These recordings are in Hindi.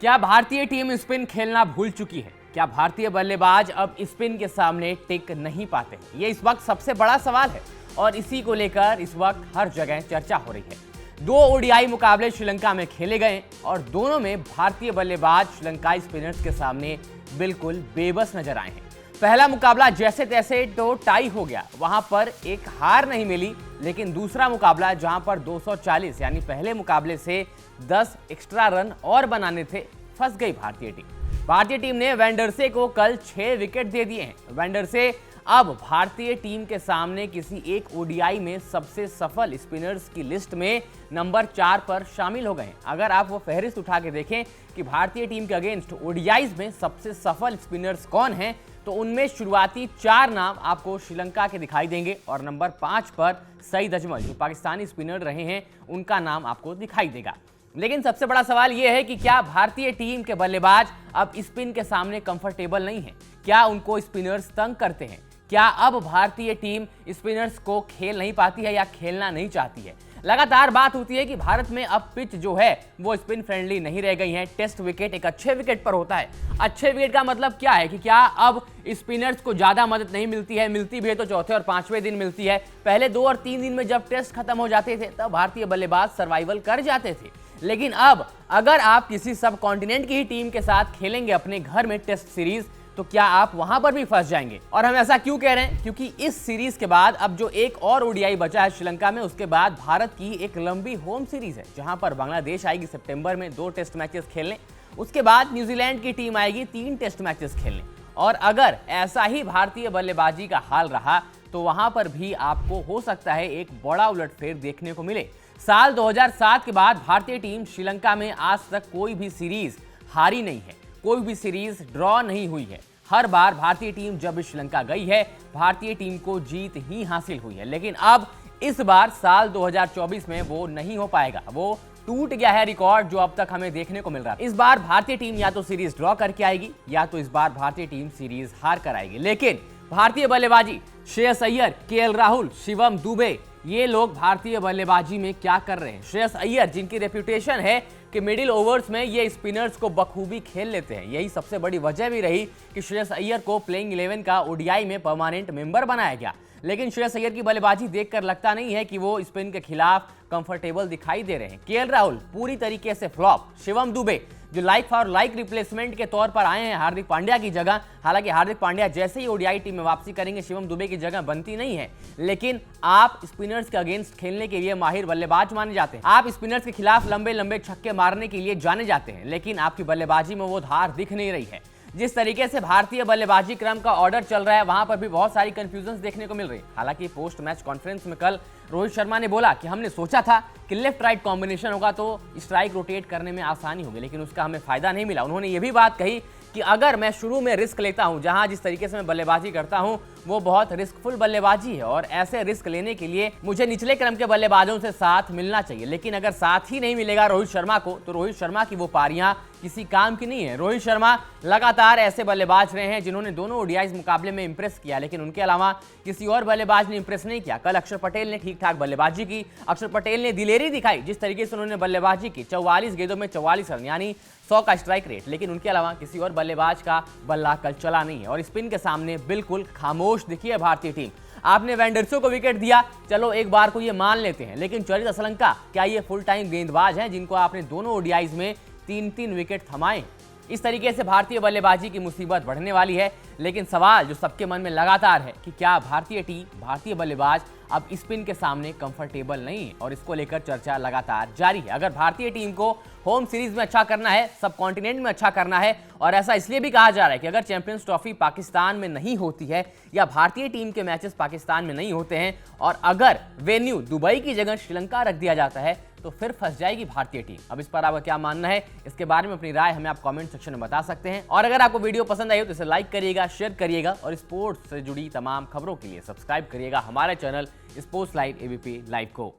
क्या भारतीय टीम स्पिन खेलना भूल चुकी है? क्या भारतीय बल्लेबाज अब स्पिन के सामने टिक नहीं पाते? ये इस वक्त सबसे बड़ा सवाल है और इसी को लेकर इस वक्त हर जगह चर्चा हो रही है। 2 ओडीआई मुकाबले श्रीलंका में खेले गए और दोनों में भारतीय बल्लेबाज श्रीलंकाई स्पिनर्स के सामने बिल्कुल बेबस नजर आए हैं। पहला मुकाबला जैसे तैसे तो टाई हो गया, वहां पर एक हार नहीं मिली, लेकिन दूसरा मुकाबला जहां पर 240 यानी पहले मुकाबले से 10 एक्स्ट्रा रन और बनाने थे, फंस गई भारतीय टीम। भारतीय टीम ने वेंडरसे को कल 6 विकेट दे दिए हैं। वेंडरसे अब भारतीय टीम के सामने किसी एक ओडीआई में सबसे सफल स्पिनर्स की लिस्ट में नंबर 4 पर शामिल हो गए हैं। अगर आप वो फहरिस्त उठा के देखें कि भारतीय टीम के अगेंस्ट ओडीआईज में सबसे सफल स्पिनर्स कौन हैं, तो उनमें शुरुआती 4 नाम आपको श्रीलंका के दिखाई देंगे और नंबर 5 पर सईद अजमल, जो पाकिस्तानी स्पिनर रहे हैं, उनका नाम आपको दिखाई देगा। लेकिन सबसे बड़ा सवाल यह है कि क्या भारतीय टीम के बल्लेबाज अब स्पिन के सामने कंफर्टेबल नहीं है? क्या उनको स्पिनर्स तंग करते हैं? क्या अब भारतीय टीम स्पिनर्स को खेल नहीं पाती है या खेलना नहीं चाहती है? लगातार बात होती है कि भारत में अब पिच जो है वो स्पिन फ्रेंडली नहीं रह गई है। टेस्ट विकेट एक अच्छे विकेट पर होता है। अच्छे विकेट का मतलब क्या है कि क्या अब स्पिनर्स को ज्यादा मदद नहीं मिलती है? मिलती भी है तो चौथे और 5वें दिन मिलती है। पहले 2 और 3 दिन में जब टेस्ट खत्म हो जाते थे तब भारतीय बल्लेबाज सर्वाइवल कर जाते थे, लेकिन अब अगर आप किसी सब कॉन्टिनेंट की ही टीम के साथ खेलेंगे अपने घर में टेस्ट सीरीज, तो क्या आप वहां पर भी फंस जाएंगे? और हम ऐसा क्यों कह रहे हैं? क्योंकि इस सीरीज के बाद अब जो एक और ओडीआई बचा है श्रीलंका में, उसके बाद भारत की एक लंबी होम सीरीज है, जहां पर बांग्लादेश आएगी सितंबर में 2 टेस्ट मैचेस खेलने। उसके बाद न्यूजीलैंड की टीम आएगी 3 टेस्ट मैचेस खेलने। और अगर ऐसा ही भारतीय बल्लेबाजी का हाल रहा तो वहां पर भी आपको हो सकता है एक बड़ा उलटफेर देखने को मिले। साल 2007 के बाद भारतीय टीम श्रीलंका में आज तक कोई भी सीरीज हारी नहीं है, कोई भी सीरीज ड्रॉ नहीं हुई है। हर बार भारतीय टीम जब श्रीलंका गई है, भारतीय टीम को जीत ही हासिल हुई है। लेकिन अब इस बार साल 2024 में वो नहीं हो पाएगा। वो टूट गया है रिकॉर्ड जो अब तक हमें देखने को मिल रहा है। इस बार भारतीय टीम या तो सीरीज ड्रॉ करके आएगी या तो इस बार भारतीय टीम सीरीज हार कर आएगी। लेकिन भारतीय बल्लेबाजी, श्रेयस अय्यर, केएल राहुल, शिवम दुबे, ये लोग भारतीय बल्लेबाजी में क्या कर रहे हैं? श्रेयस अय्यर, जिनकी रेप्यूटेशन है कि मिडिल ओवर्स में ये स्पिनर्स को बखूबी खेल लेते हैं, यही सबसे बड़ी वजह भी रही कि श्रेयस अय्यर को प्लेइंग 11 का ओडीआई में परमानेंट मेंबर बनाया गया। लेकिन श्रेयस अय्यर की बल्लेबाजी देखकर लगता नहीं है कि वो स्पिन के खिलाफ कंफर्टेबल दिखाई दे रहे हैं। केएल राहुल पूरी तरीके से फ्लॉप। शिवम दुबे, जो लाइक फॉर लाइक रिप्लेसमेंट के तौर पर आए हैं हार्दिक पांड्या की जगह, हालांकि हार्दिक पांड्या जैसे ही ओडीआई टीम में वापसी करेंगे शिवम दुबे की जगह बनती नहीं है, लेकिन आप स्पिनर्स के अगेंस्ट खेलने के लिए माहिर बल्लेबाज माने जाते हैं। आप स्पिनर्स के खिलाफ लंबे लंबे छक्के मारने के लिए जाने जाते हैं, लेकिन आपकी बल्लेबाजी में वो धार दिख नहीं रही है। जिस तरीके से भारतीय बल्लेबाजी क्रम का ऑर्डर चल रहा है, वहां पर भी बहुत सारी कंफ्यूजन देखने को मिल रही है। हालांकि पोस्ट मैच कॉन्फ्रेंस में कल रोहित शर्मा ने बोला कि हमने सोचा था कि लेफ्ट राइट कॉम्बिनेशन होगा तो स्ट्राइक रोटेट करने में आसानी होगी, लेकिन उसका हमें फायदा नहीं मिला। उन्होंने ये भी बात कही कि अगर मैं शुरू में रिस्क लेता हूं, जहां जिस तरीके से मैं बल्लेबाजी करता हूं वो बहुत रिस्कफुल बल्लेबाजी है और ऐसे रिस्क लेने के लिए मुझे निचले क्रम के बल्लेबाजों से साथ मिलना चाहिए। लेकिन अगर साथ ही नहीं मिलेगा रोहित शर्मा को, तो रोहित शर्मा की वो पारियां किसी काम की नहीं है। रोहित शर्मा लगातार ऐसे बल्लेबाज रहे हैं जिन्होंने दोनों ओडीआई मुकाबले में इंप्रेस किया, लेकिन उनके अलावा किसी और बल्लेबाज ने इंप्रेस नहीं किया। कल अक्षर पटेल ने ठीक ठाक बल्लेबाजी की। अक्षर पटेल ने दिलेरी दिखाई जिस तरीके से उन्होंने बल्लेबाजी की, 44 गेंदों में 44 रन यानी 100 का स्ट्राइक रेट, लेकिन उनके अलावा किसी और बल्लेबाज का बल्ला कल चला नहीं है और स्पिन के सामने बिल्कुल खामोश दिखी है भारतीय टीम। आपने वेंडरसे को विकेट दिया, चलो एक बार को ये मान लेते हैं, लेकिन चरित असलंका क्या ये फुल टाइम गेंदबाज हैं जिनको आपने दोनों ओडीआईज में 3-3 विकेट थमाए? इस तरीके से भारतीय बल्लेबाजी की मुसीबत बढ़ने वाली है। लेकिन सवाल जो सबके मन में लगातार है कि क्या भारतीय टीम, भारतीय बल्लेबाज अब स्पिन के सामने कंफर्टेबल नहीं है, और इसको लेकर चर्चा लगातार जारी है। अगर भारतीय टीम को होम सीरीज में अच्छा करना है, सब कॉन्टिनेंट में अच्छा करना है, और ऐसा इसलिए भी कहा जा रहा है कि अगर चैंपियंस ट्रॉफी पाकिस्तान में नहीं होती है या भारतीय टीम के मैचेस पाकिस्तान में नहीं होते हैं और अगर वेन्यू दुबई की जगह श्रीलंका रख दिया जाता है, तो फिर फंस जाएगी भारतीय टीम। अब इस पर आपका क्या मानना है? इसके बारे में अपनी राय हमें आप कमेंट सेक्शन में बता सकते हैं। और अगर आपको वीडियो पसंद आई हो तो इसे लाइक करिएगा, शेयर करिएगा और स्पोर्ट्स से जुड़ी तमाम खबरों के लिए सब्सक्राइब करिएगा हमारे channel sports live ABP live को।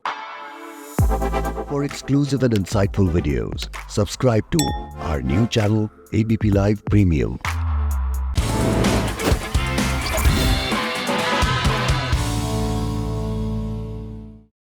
For exclusive and insightful videos, subscribe to our new channel ABP Live Premium.